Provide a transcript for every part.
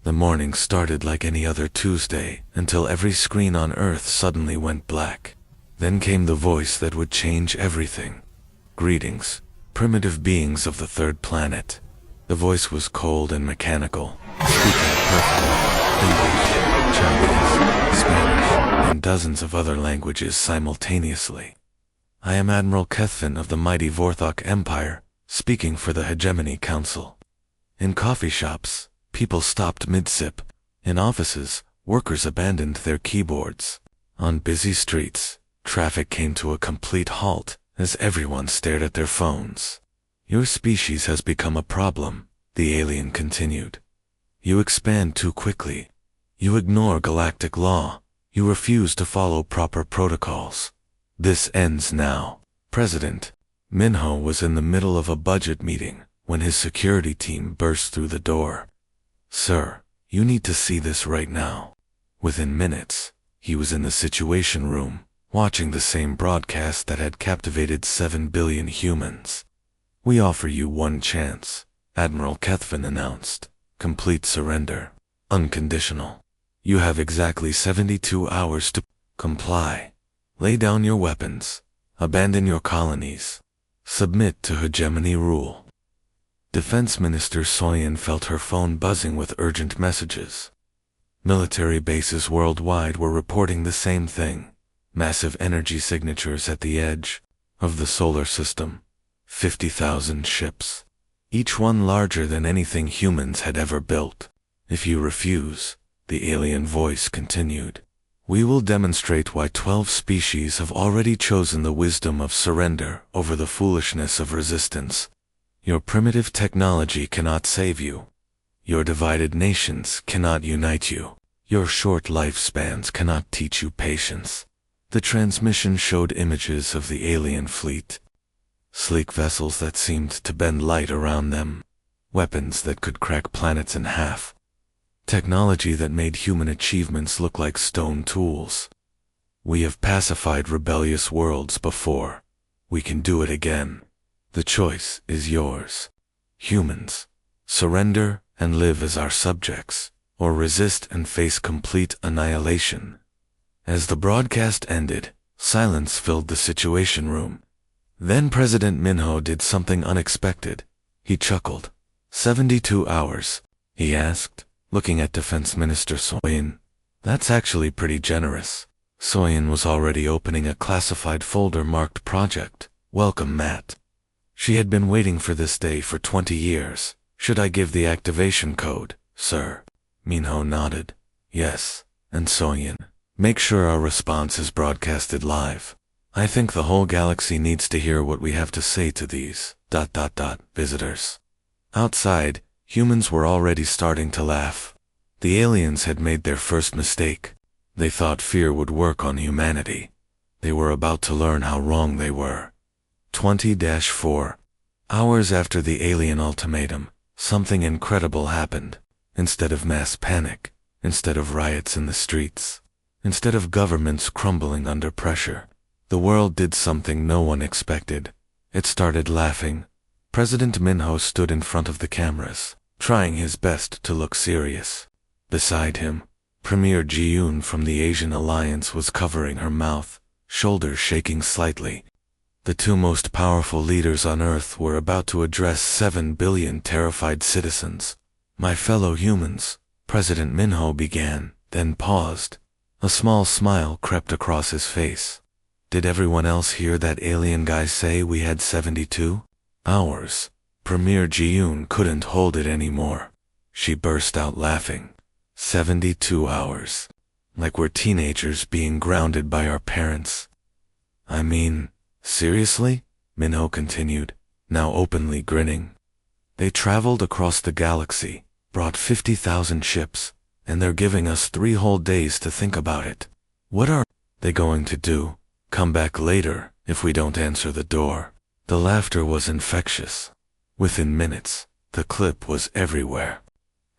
The morning started like any other Tuesday until every screen on Earth suddenly went black. Then came the voice that would change everything. Greetings, primitive beings of the third planet. The voice was cold and mechanical, speaking perfectly English, Chinese, Spanish, and dozens of other languages simultaneously. I am Admiral Kethvin of the mighty Vorthok Empire, speaking for the Hegemony Council. In coffee shops, people stopped mid-sip. In offices, workers abandoned their keyboards. On busy streets, traffic came to a complete halt as everyone stared at their phones. Your species has become a problem, the alien continued. You expand too quickly. You ignore galactic law. You refuse to follow proper protocols. This ends now. President Minho was in the middle of a budget meeting when his security team burst through the door. Sir, you need to see this right now. Within minutes, he was in the Situation Room, watching the same broadcast that had captivated 7 billion humans. We offer you one chance, Admiral Kethvin announced. Complete surrender. Unconditional. You have exactly 72 hours to comply. Lay down your weapons. Abandon your colonies. Submit to hegemony rule. Defense Minister Soyin felt her phone buzzing with urgent messages. Military bases worldwide were reporting the same thing. Massive energy signatures at the edge of the solar system. 50,000 ships. Each one larger than anything humans had ever built. If you refuse, the alien voice continued, we will demonstrate why 12 species have already chosen the wisdom of surrender over the foolishness of resistance. Your primitive technology cannot save you. Your divided nations cannot unite you. Your short lifespans cannot teach you patience. The transmission showed images of the alien fleet. Sleek vessels that seemed to bend light around them. Weapons that could crack planets in half. Technology that made human achievements look like stone tools. We have pacified rebellious worlds before. We can do it again. The choice is yours. Humans, surrender and live as our subjects, or resist and face complete annihilation. As the broadcast ended, silence filled the Situation Room. Then President Minho did something unexpected. He chuckled. 72 hours, he asked, looking at Defense Minister Soyin. That's actually pretty generous. Soyin was already opening a classified folder marked Project. Welcome, Matt. She had been waiting for this day for 20 years. Should I give the activation code, sir? Minho nodded. Yes, and Soyin. Make sure our response is broadcasted live. I think the whole galaxy needs to hear what we have to say to these ... visitors. Outside, humans were already starting to laugh. The aliens had made their first mistake. They thought fear would work on humanity. They were about to learn how wrong they were. 20-4 hours after the alien ultimatum, something incredible happened. Instead of mass panic, instead of riots in the streets, instead of governments crumbling under pressure, the world did something no one expected. It started laughing. President Minho stood in front of the cameras, trying his best to look serious. Beside him, Premier Ji-yoon from the Asian Alliance was covering her mouth, shoulders shaking slightly. The two most powerful leaders on Earth were about to address 7 billion terrified citizens. My fellow humans, President Minho began, then paused. A small smile crept across his face. Did everyone else hear that alien guy say we had 72 hours? Premier Ji-yoon couldn't hold it anymore. She burst out laughing. 72 hours. Like we're teenagers being grounded by our parents. I mean, seriously? Minho continued, now openly grinning. They traveled across the galaxy, brought 50,000 ships, and they're giving us 3 whole days to think about it. What are they going to do? Come back later if we don't answer the door. The laughter was infectious. Within minutes, the clip was everywhere.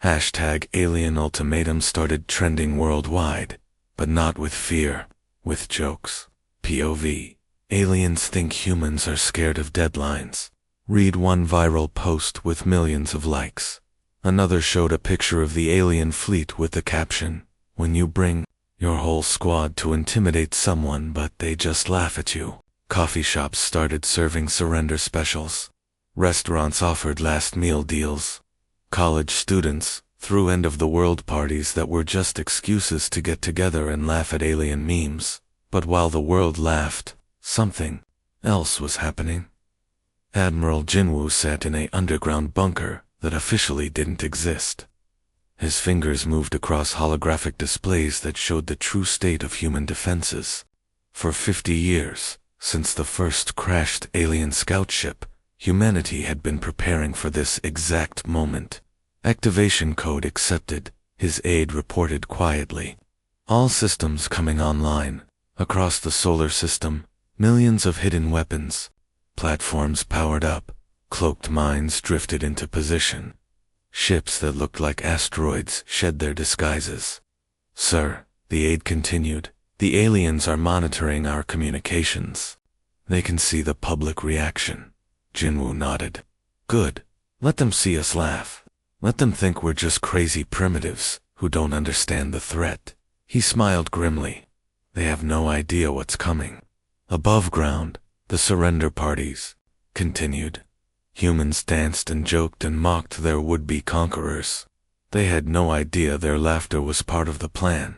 #Alien Ultimatum started trending worldwide, but not with fear, with jokes. POV. Aliens think humans are scared of deadlines. Read one viral post with millions of likes. Another showed a picture of the alien fleet with the caption, "When you bring your whole squad to intimidate someone but they just laugh at you." Coffee shops started serving surrender specials. Restaurants offered last meal deals. College students threw end-of-the-world parties that were just excuses to get together and laugh at alien memes. But while the world laughed, something else was happening. Admiral Jinwoo sat in an underground bunker that officially didn't exist. His fingers moved across holographic displays that showed the true state of human defenses. For 50 years, since the first crashed alien scout ship, humanity had been preparing for this exact moment. Activation code accepted, his aide reported quietly. All systems coming online. Across the solar system, millions of hidden weapons. Platforms powered up, cloaked mines drifted into position. Ships that looked like asteroids shed their disguises. "Sir," the aide continued, "the aliens are monitoring our communications. They can see the public reaction." Jinwoo nodded. "Good. Let them see us laugh. Let them think we're just crazy primitives who don't understand the threat." He smiled grimly. "They have no idea what's coming." Above ground, the surrender parties continued. Humans danced and joked and mocked their would-be conquerors. They had no idea their laughter was part of the plan.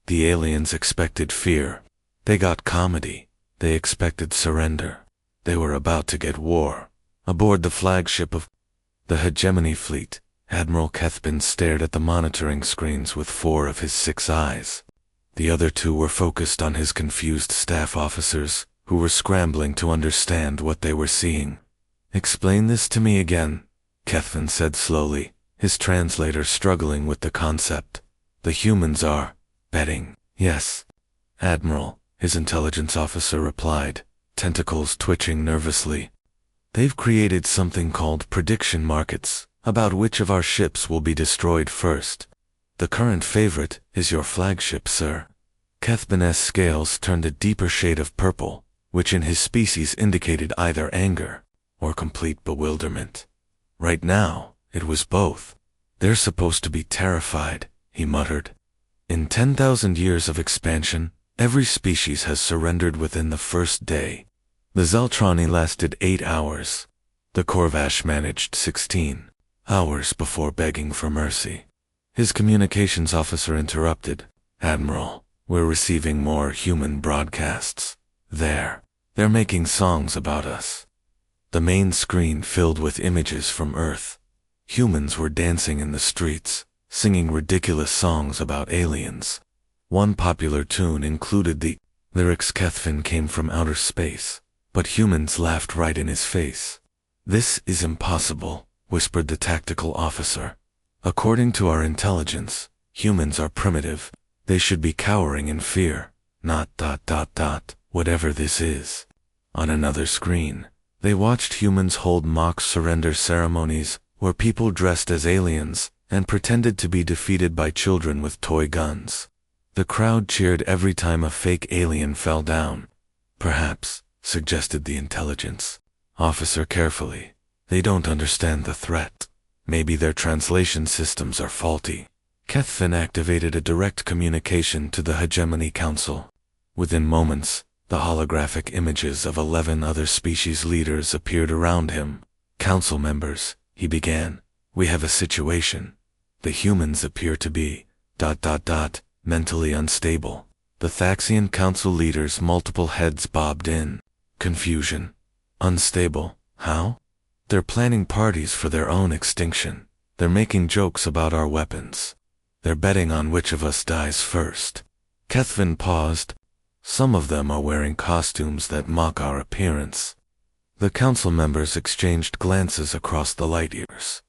The aliens expected fear. They got comedy. They expected surrender. They were about to get war. Aboard the flagship of the Hegemony Fleet, Admiral Kethbin stared at the monitoring screens with 4 of his 6 eyes. The other 2 were focused on his confused staff officers, who were scrambling to understand what they were seeing. "Explain this to me again," Kethvin said slowly, his translator struggling with the concept. "The humans are betting." "Yes, Admiral," his intelligence officer replied, tentacles twitching nervously. "They've created something called prediction markets, about which of our ships will be destroyed first. The current favorite is your flagship, sir." Kethbin's scales turned a deeper shade of purple, which in his species indicated either anger or complete bewilderment. Right now, it was both. "They're supposed to be terrified," he muttered. "In 10,000 years of expansion, every species has surrendered within the first day. The Zeltrani lasted 8 hours. The Korvash managed 16 hours before begging for mercy." His communications officer interrupted. "Admiral, we're receiving more human broadcasts. They're making songs about us." The main screen filled with images from Earth. Humans were dancing in the streets, singing ridiculous songs about aliens. One popular tune included the lyrics, "Kethvin came from outer space," but humans laughed right in his face. "This is impossible," whispered the tactical officer. "According to our intelligence, humans are primitive. They should be cowering in fear, not ... whatever this is." On another screen, they watched humans hold mock surrender ceremonies where people dressed as aliens and pretended to be defeated by children with toy guns. The crowd cheered every time a fake alien fell down. "Perhaps," suggested the intelligence officer carefully, "they don't understand the threat. Maybe their translation systems are faulty." Kethvin activated a direct communication to the Hegemony Council. Within moments, the holographic images of 11 other species leaders appeared around him. "Council members," he began, "we have a situation. The humans appear to be ... mentally unstable." The Thaxian Council leaders' multiple heads bobbed in confusion. "Unstable? How?" "They're planning parties for their own extinction. They're making jokes about our weapons. They're betting on which of us dies first." Kethvin paused. "Some of them are wearing costumes that mock our appearance." The council members exchanged glances across the light years.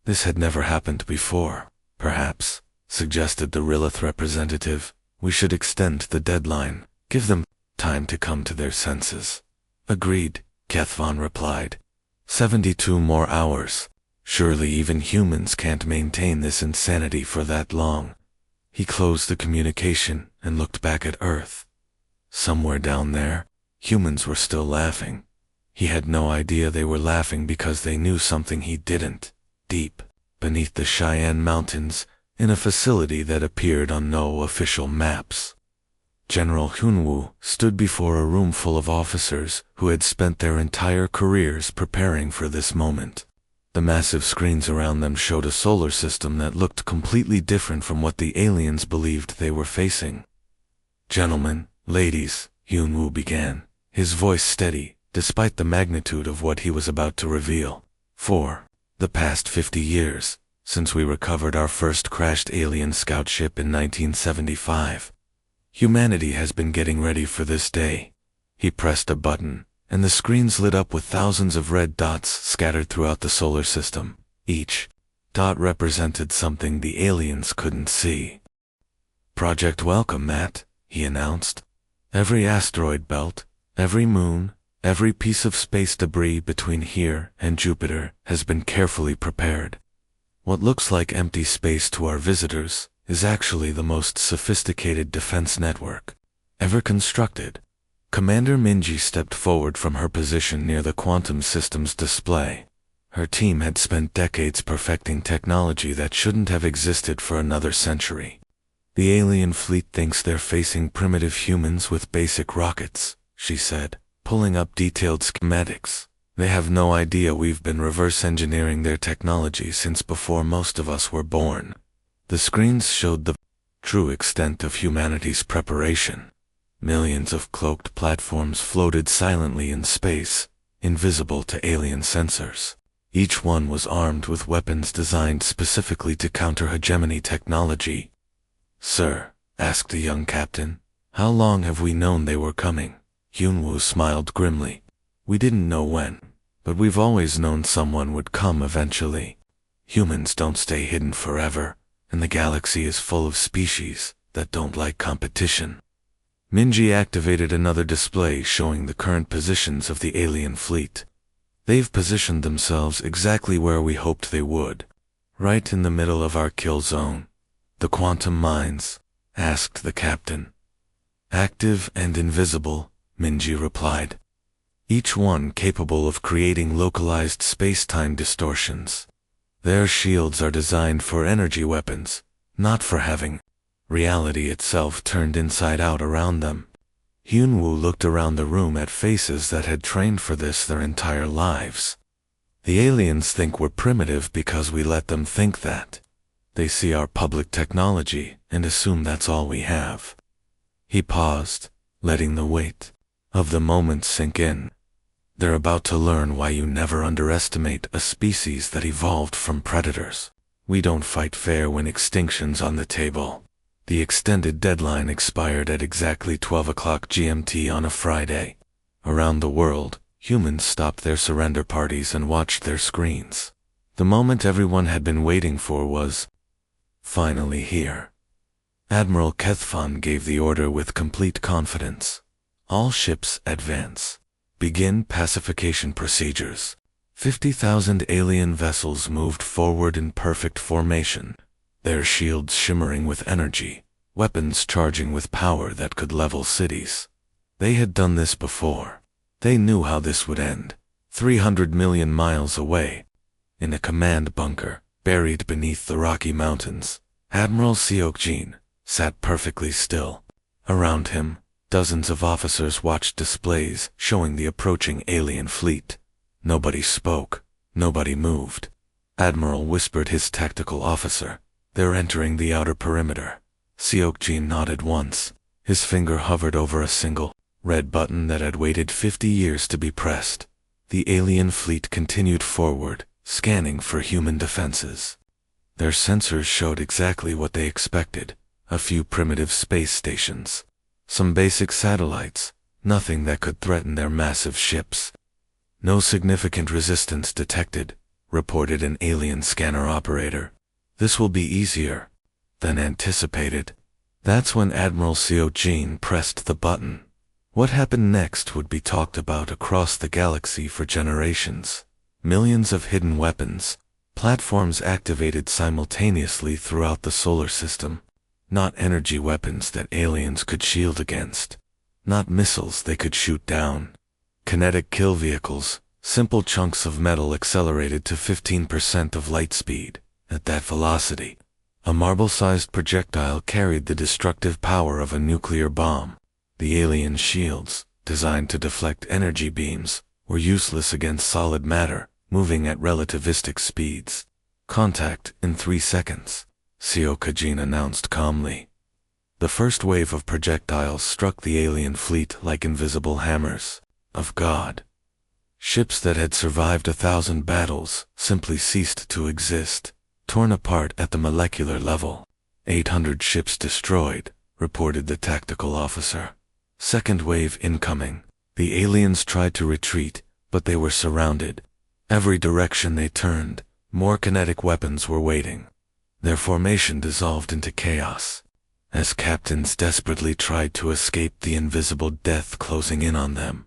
"This had never happened before. Perhaps," suggested the Rilith representative, "we should extend the deadline, give them time to come to their senses." "Agreed," Kethvon replied. 72 more hours. Surely even humans can't maintain this insanity for that long." He closed the communication and looked back at Earth. Somewhere down there, humans were still laughing. He had no idea they were laughing because they knew something he didn't. Deep beneath the Cheyenne Mountains, in a facility that appeared on no official maps. General Hunwoo stood before a room full of officers who had spent their entire careers preparing for this moment. The massive screens around them showed a solar system that looked completely different from what the aliens believed they were facing. "Gentlemen, ladies," Hunwoo began, his voice steady, despite the magnitude of what he was about to reveal. "For the past 50 years, since we recovered our first crashed alien scout ship in 1975, humanity has been getting ready for this day." He pressed a button, and the screens lit up with thousands of red dots scattered throughout the solar system. Each dot represented something the aliens couldn't see. "Project Welcome, Matt," he announced. "Every asteroid belt, every moon, every piece of space debris between here and Jupiter has been carefully prepared. What looks like empty space to our visitors is actually the most sophisticated defense network ever constructed." Commander Minji stepped forward from her position near the quantum systems display. Her team had spent decades perfecting technology that shouldn't have existed for another century. "The alien fleet thinks they're facing primitive humans with basic rockets," she said, pulling up detailed schematics. "They have no idea we've been reverse engineering their technology since before most of us were born." The screens showed the true extent of humanity's preparation. Millions of cloaked platforms floated silently in space, invisible to alien sensors. Each one was armed with weapons designed specifically to counter hegemony technology. "Sir," asked the young captain, "how long have we known they were coming?" Hunwoo smiled grimly. "We didn't know when, but we've always known someone would come eventually. Humans don't stay hidden forever, and the galaxy is full of species that don't like competition." Minji activated another display showing the current positions of the alien fleet. "They've positioned themselves exactly where we hoped they would, right in the middle of our kill zone." "The quantum mines?" asked the captain. "Active and invisible," Minji replied. "Each one capable of creating localized space-time distortions. Their shields are designed for energy weapons, not for having reality itself turned inside out around them." Hunwoo looked around the room at faces that had trained for this their entire lives. "The aliens think we're primitive because we let them think that. They see our public technology and assume that's all we have." He paused, letting the weight of the moment sink in. "They're about to learn why you never underestimate a species that evolved from predators. We don't fight fair when extinction's on the table." The extended deadline expired at exactly 12 o'clock GMT on a Friday. Around the world, humans stopped their surrender parties and watched their screens. The moment everyone had been waiting for was finally here. Admiral Kethfan gave the order with complete confidence. "All ships advance. Begin pacification procedures." 50,000 alien vessels moved forward in perfect formation, their shields shimmering with energy, weapons charging with power that could level cities. They had done this before. They knew how this would end. 300 million miles away, in a command bunker, buried beneath the Rocky Mountains, Admiral Seokjin sat perfectly still. Around him, dozens of officers watched displays showing the approaching alien fleet. Nobody spoke. Nobody moved. Admiral whispered his tactical officer, "They're entering the outer perimeter." Seokjin nodded once. His finger hovered over a single, red button that had waited 50 years to be pressed. The alien fleet continued forward, scanning for human defenses. Their sensors showed exactly what they expected: a few primitive space stations, some basic satellites, nothing that could threaten their massive ships. "No significant resistance detected," reported an alien scanner operator. "This will be easier than anticipated." That's when Admiral Seokjin pressed the button. What happened next would be talked about across the galaxy for generations. Millions of hidden weapons, platforms activated simultaneously throughout the solar system. Not energy weapons that aliens could shield against. Not missiles they could shoot down. Kinetic kill vehicles, simple chunks of metal accelerated to 15% of light speed, At that velocity, a marble-sized projectile carried the destructive power of a nuclear bomb. The alien shields, designed to deflect energy beams, were useless against solid matter, moving at relativistic speeds. "Contact in 3 seconds," Seokajin announced calmly. The first wave of projectiles struck the alien fleet like invisible hammers of God. Ships that had survived 1,000 battles simply ceased to exist, torn apart at the molecular level. 800 ships destroyed, reported the tactical officer. Second wave incoming. The aliens tried to retreat, but they were surrounded. Every direction they turned, more kinetic weapons were waiting. Their formation dissolved into chaos, as captains desperately tried to escape the invisible death closing in on them.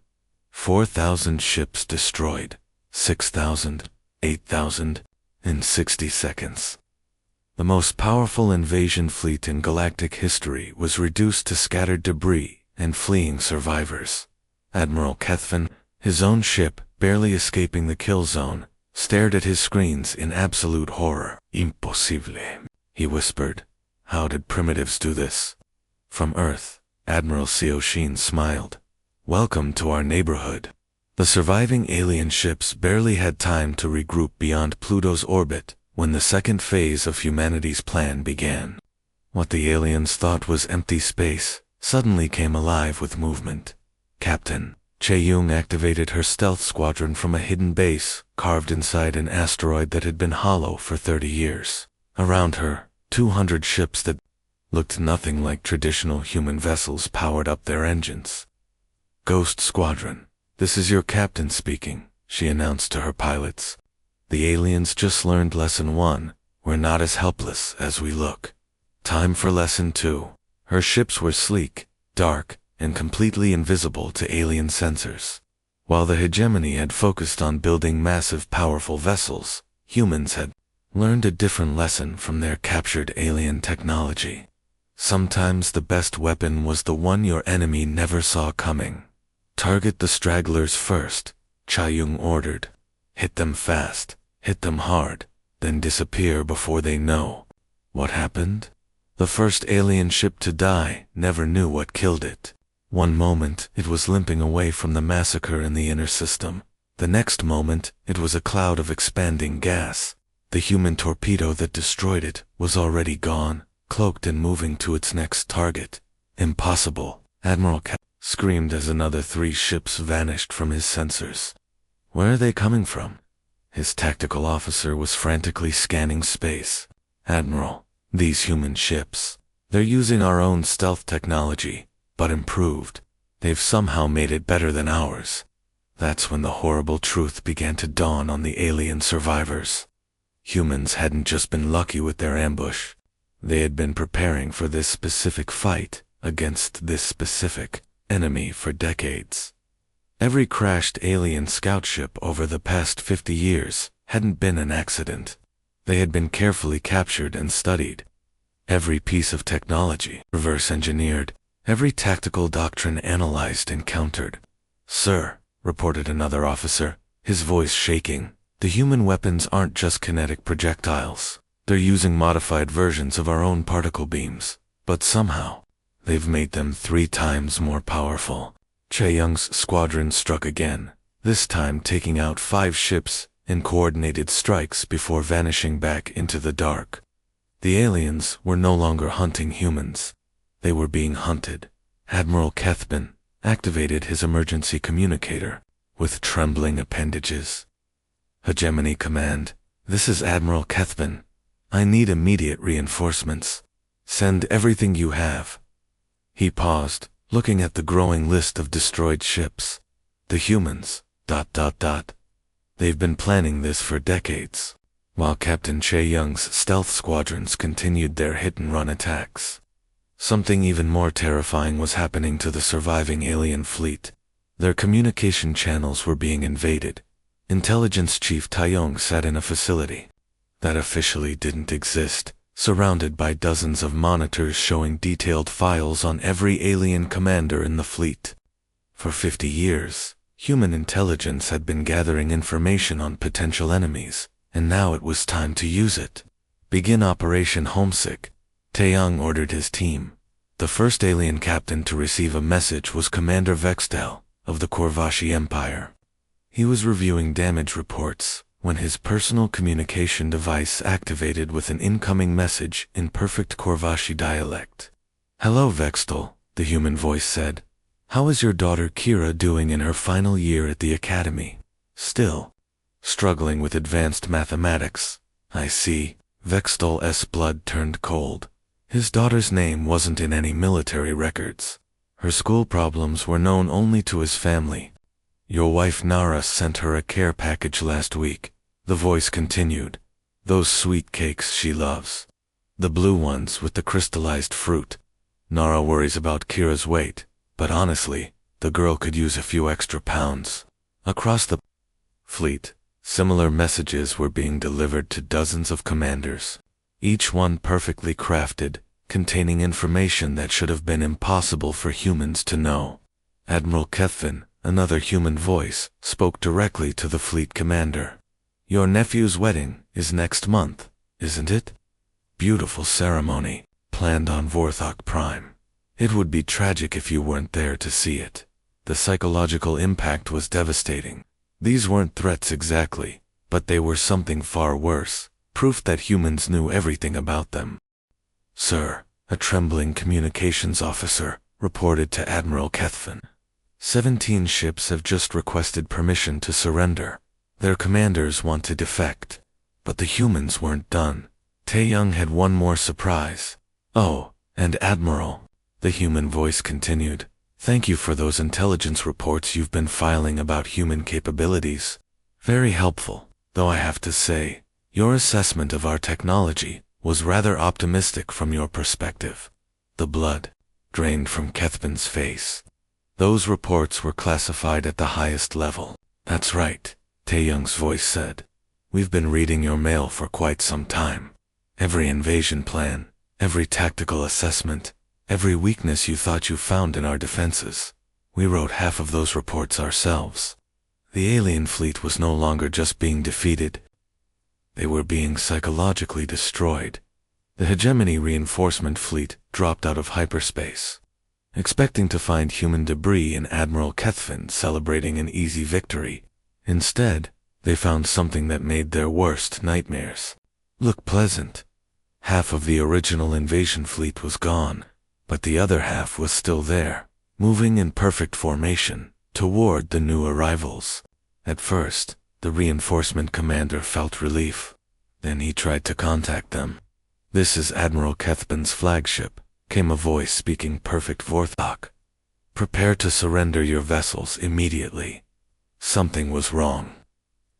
4,000 ships destroyed, 6,000, 8,000, in 60 seconds. The most powerful invasion fleet in galactic history was reduced to scattered debris and fleeing survivors. Admiral Kethvin, his own ship barely escaping the kill zone, stared at his screens in absolute horror. "Impossible," he whispered. "How did primitives do this?" From Earth, Admiral Seoshin smiled. "Welcome to our neighborhood." The surviving alien ships barely had time to regroup beyond Pluto's orbit when the second phase of humanity's plan began. What the aliens thought was empty space suddenly came alive with movement. Captain Chae-young activated her stealth squadron from a hidden base carved inside an asteroid that had been hollow for 30 years. Around her, 200 ships that looked nothing like traditional human vessels powered up their engines. "Ghost Squadron, this is your captain speaking," she announced to her pilots. "The aliens just learned Lesson 1. We're not as helpless as we look. Time for Lesson 2. Her ships were sleek, dark, and completely invisible to alien sensors. While the hegemony had focused on building massive, powerful vessels, humans had learned a different lesson from their captured alien technology. Sometimes the best weapon was the one your enemy never saw coming. Target the stragglers first, Chae-young ordered. Hit them fast, hit them hard, then disappear before they know. What happened? The first alien ship to die never knew what killed it. One moment it was limping away from the massacre in the inner system. The next moment it was a cloud of expanding gas. The human torpedo that destroyed it was already gone, cloaked and moving to its next target. "Impossible," Admiral Cap screamed as another 3 ships vanished from his sensors. "Where are they coming from?" His tactical officer was frantically scanning space. "Admiral, these human ships, they're using our own stealth technology, but improved. They've somehow made it better than ours." That's when the horrible truth began to dawn on the alien survivors. Humans hadn't just been lucky with their ambush. They had been preparing for this specific fight against this specific enemy for decades. Every crashed alien scout ship over the past 50 years hadn't been an accident. They had been carefully captured and studied. Every piece of technology reverse engineered, every tactical doctrine analyzed and countered. "Sir," reported another officer, his voice shaking, "the human weapons aren't just kinetic projectiles. They're using modified versions of our own particle beams, but somehow they've made them 3 times more powerful." Chae-young's squadron struck again, this time taking out 5 ships in coordinated strikes before vanishing back into the dark. The aliens were no longer hunting humans. They were being hunted. Admiral Kethvin activated his emergency communicator with trembling appendages. "Hegemony Command, this is Admiral Kethvin. I need immediate reinforcements. Send everything you have." He paused, looking at the growing list of destroyed ships. "The humans, ... They've been planning this for decades," while Captain Chae-young's stealth squadrons continued their hit-and-run attacks. Something even more terrifying was happening to the surviving alien fleet. Their communication channels were being invaded. Intelligence Chief Taeyong sat in a facility that officially didn't exist, surrounded by dozens of monitors showing detailed files on every alien commander in the fleet. For 50 years, human intelligence had been gathering information on potential enemies, and now it was time to use it. Begin Operation Homesick. Taeyong ordered his team. The first alien captain to receive a message was Commander Vextel of the Korvashi Empire. He was reviewing damage reports when his personal communication device activated with an incoming message in perfect Korvashi dialect. "Hello, Vextel," the human voice said. "How is your daughter Kira doing in her final year at the academy?" "Still struggling with advanced mathematics." "I see." Vextel's blood turned cold. His daughter's name wasn't in any military records. Her school problems were known only to his family. "Your wife Nara sent her a care package last week," the voice continued. "Those sweet cakes she loves. The blue ones with the crystallized fruit. Nara worries about Kira's weight, but honestly, the girl could use a few extra pounds." Across the fleet, similar messages were being delivered to dozens of commanders, each one perfectly crafted, containing information that should have been impossible for humans to know. Admiral Kethvin, another human voice, spoke directly to the fleet commander. "Your nephew's wedding is next month, isn't it? Beautiful ceremony, planned on Vorthok Prime. It would be tragic if you weren't there to see it." The psychological impact was devastating. These weren't threats exactly, but they were something far worse, proof that humans knew everything about them. "Sir," a trembling communications officer reported to Admiral Kethvin. 17 ships have just requested permission to surrender. Their commanders want to defect. But the humans weren't done. Taeyong had one more surprise. "Oh, and Admiral," the human voice continued, "thank you for those intelligence reports you've been filing about human capabilities. Very helpful, though I have to say, your assessment of our technology was rather optimistic from your perspective." The blood drained from Kethvin's face. "Those reports were classified at the highest level." "That's right," Taeyong's voice said. "We've been reading your mail for quite some time. Every invasion plan, every tactical assessment, every weakness you thought you found in our defenses. We wrote half of those reports ourselves. The alien fleet was no longer just being defeated. They were being psychologically destroyed. The hegemony reinforcement fleet dropped out of hyperspace, expecting to find human debris in Admiral Kethvin celebrating an easy victory. Instead, they found something that made their worst nightmares look pleasant. Half of the original invasion fleet was gone, but the other half was still there, moving in perfect formation toward the new arrivals. At first, the reinforcement commander felt relief. Then he tried to contact them. "This is Admiral Kethvin's flagship," came a voice speaking perfect Vorthok. "Prepare to surrender your vessels immediately." Something was wrong.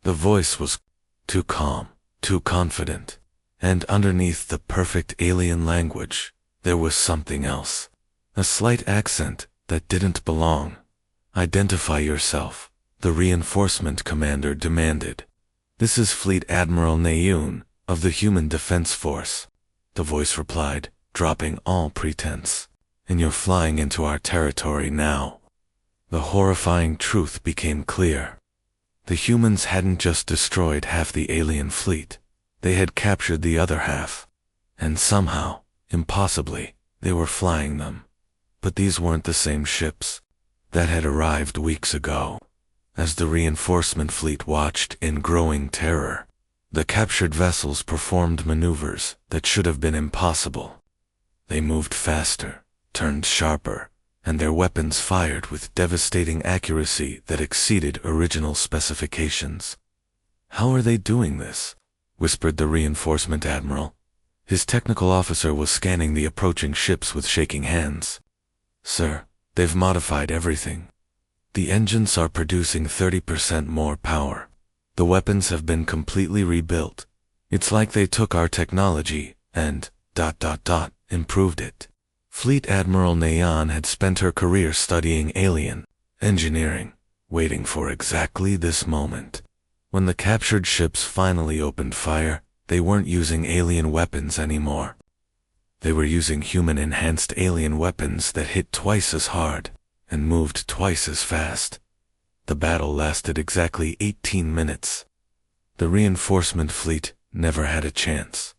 The voice was too calm, too confident, and underneath the perfect alien language, there was something else. A slight accent that didn't belong. "Identify yourself," the reinforcement commander demanded. "This is Fleet Admiral Naeun of the Human Defense Force," the voice replied, dropping all pretense. "And you're flying into our territory now." The horrifying truth became clear. The humans hadn't just destroyed half the alien fleet, they had captured the other half. And somehow, impossibly, they were flying them. But these weren't the same ships that had arrived weeks ago. As the reinforcement fleet watched in growing terror, the captured vessels performed maneuvers that should have been impossible. They moved faster, turned sharper, and their weapons fired with devastating accuracy that exceeded original specifications. "How are they doing this?" whispered the reinforcement admiral. His technical officer was scanning the approaching ships with shaking hands. "Sir, they've modified everything. The engines are producing 30% more power. The weapons have been completely rebuilt. It's like they took our technology and ... improved it." Fleet Admiral Naeun had spent her career studying alien engineering, waiting for exactly this moment. When the captured ships finally opened fire, they weren't using alien weapons anymore. They were using human-enhanced alien weapons that hit twice as hard and moved twice as fast. The battle lasted exactly 18 minutes. The reinforcement fleet never had a chance.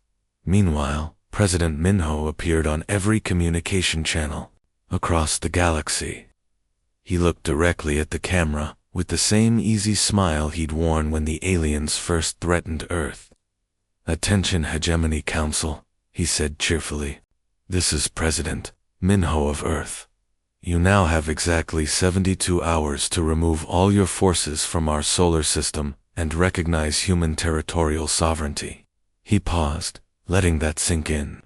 Meanwhile, President Minho appeared on every communication channel across the galaxy. He looked directly at the camera with the same easy smile he'd worn when the aliens first threatened Earth. "Attention, Hegemony Council," he said cheerfully. "This is President Minho of Earth. You now have exactly 72 hours to remove all your forces from our solar system and recognize human territorial sovereignty." He paused, letting that sink in.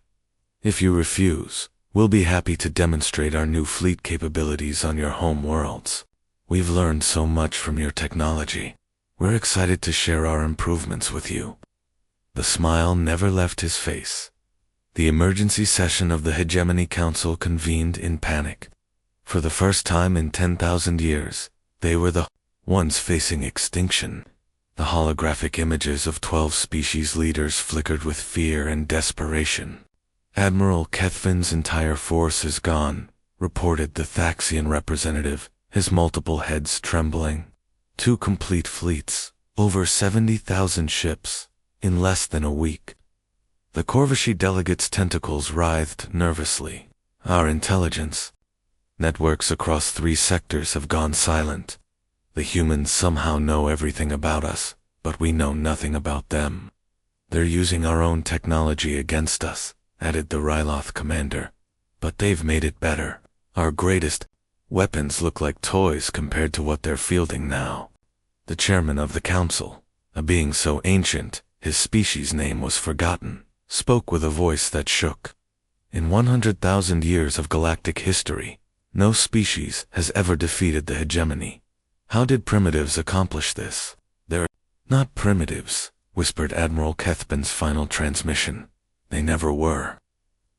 "If you refuse, we'll be happy to demonstrate our new fleet capabilities on your home worlds. We've learned so much from your technology. We're excited to share our improvements with you." The smile never left his face. The emergency session of the Hegemony Council convened in panic. For the first time in 10,000 years, they were the ones facing extinction. The holographic images of 12 species leaders flickered with fear and desperation. "Admiral Kethvin's entire force is gone," reported the Thaxian representative, his multiple heads trembling. 2 complete fleets, over 70,000 ships, in less than a week. The Corvashi delegate's tentacles writhed nervously. "Our intelligence networks across 3 sectors have gone silent. The humans somehow know everything about us, but we know nothing about them. They're using our own technology against us," added the Ryloth commander. "But they've made it better. Our greatest weapons look like toys compared to what they're fielding now." The chairman of the council, a being so ancient his species name was forgotten, spoke with a voice that shook. "In 100,000 years of galactic history, no species has ever defeated the hegemony. How did primitives accomplish this?" "They're not primitives," whispered Admiral Kethvin's final transmission. "They never were."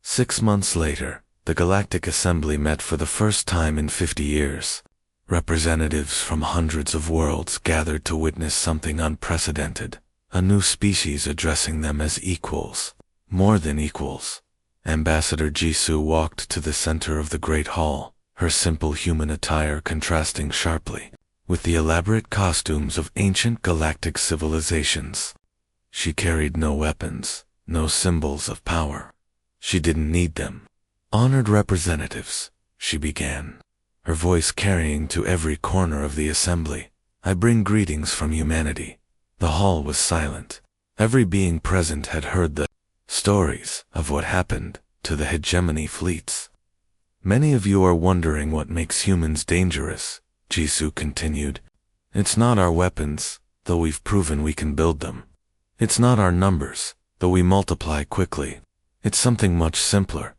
6 months later, the Galactic Assembly met for the first time in 50 years. Representatives from hundreds of worlds gathered to witness something unprecedented, a new species addressing them as equals, more than equals. Ambassador Jisoo walked to the center of the Great Hall, her simple human attire contrasting sharply with the elaborate costumes of ancient galactic civilizations. She carried no weapons, no symbols of power. She didn't need them. "Honored representatives," she began, her voice carrying to every corner of the assembly, "I bring greetings from humanity." The hall was silent. Every being present had heard the stories of what happened to the hegemony fleets. "Many of you are wondering what makes humans dangerous," Jisoo continued. "It's not our weapons, though we've proven we can build them. It's not our numbers, though we multiply quickly. It's something much simpler."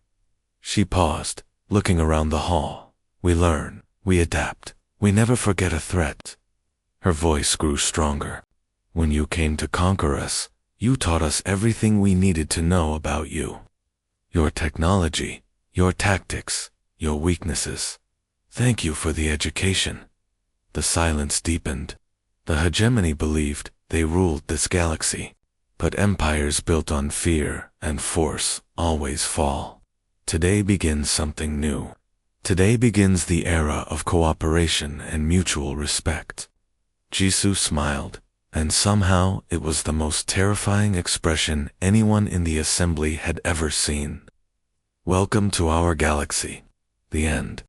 She paused, looking around the hall. "We learn, we adapt, we never forget a threat." Her voice grew stronger. "When you came to conquer us, you taught us everything we needed to know about you. Your technology, your tactics, your weaknesses. Thank you for the education." The silence deepened. The hegemony believed they ruled this galaxy, but empires built on fear and force always fall. Today begins something new. Today begins the era of cooperation and mutual respect. Jisoo smiled, and somehow it was the most terrifying expression anyone in the assembly had ever seen. "Welcome to our galaxy." The end.